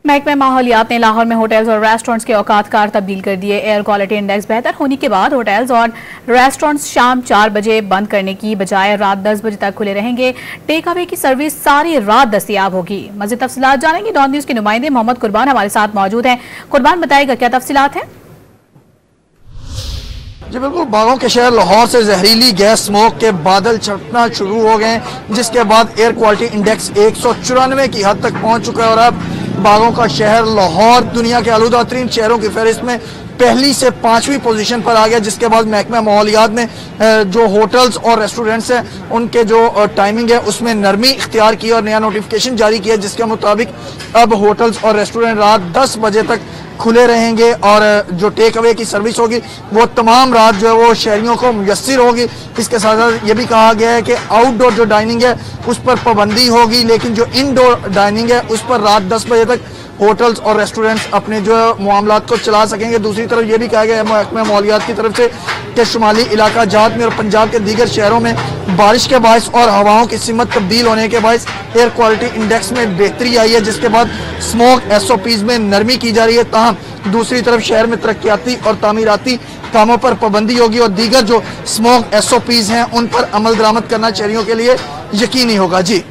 महकमा माहौलियात ने लाहौर में होटल्स और रेस्टोरेंट्स के औकात कार तब्दील कर दिए। एयर क्वालिटी इंडेक्स बेहतर होने के बाद होटल्स और रेस्टोरेंट्स शाम 4 बजे बंद करने की बजाय रात 10 बजे तक खुले रहेंगे। टेक अवे की सर्विस सारी रात दस्तयाब होगी। मज़ीद तफसीलात जानेंगे। डॉन न्यूज़ के नुमाइंदे मोहम्मद कुर्बान हमारे साथ मौजूद हैं। कुर्बान, बताएगा क्या तफसीलात हैं? जी बिल्कुल, बागों के शहर लाहौर से जहरीली गैस स्मोक के बादल छटना शुरू हो गए, जिसके बाद एयर क्वालिटी इंडेक्स 194 की हद तक पहुंच चुका है और अब बागों का शहर लाहौर दुनिया के आलूदा तरीन शहरों की फहरिस्त में पहली से 5वीं पोजीशन पर आ गया। जिसके बाद महकमा माहौलियात ने जो होटल्स और रेस्टोरेंट्स हैं उनके जो टाइमिंग है उसमें नरमी इख्तियार की और नया नोटिफिकेशन जारी किया, जिसके मुताबिक अब होटल्स और रेस्टोरेंट रात 10 बजे तक खुले रहेंगे और जो टेक अवे की सर्विस होगी वो तमाम रात जो है वो शहरियों को मुयस्सर होगी। इसके साथ साथ ये भी कहा गया है कि आउटडोर जो डाइनिंग है उस पर पाबंदी होगी, लेकिन जो इनडोर डाइनिंग है उस पर रात 10 बजे तक होटल्स और रेस्टोरेंट्स अपने जो मामलात को चला सकेंगे। दूसरी तरफ ये भी कहा गया है महकमा माहौलियात की तरफ से कि शुमाली इलाका जात में और पंजाब के दीगर शहरों में बारिश के बायस और हवाओं की सिमत तब्दील होने के बायस एयर क्वालिटी इंडेक्स में बेहतरी आई है, जिसके बाद स्मोक SOPs में नरमी की जा रही है। ताहम दूसरी तरफ शहर में तरक्याती और तामीराती कामों पर पाबंदी होगी और दीगर जो स्मोक SOPs हैं उन पर अमल दरामद करना शहरियों के लिए यकीनी होगा। जी।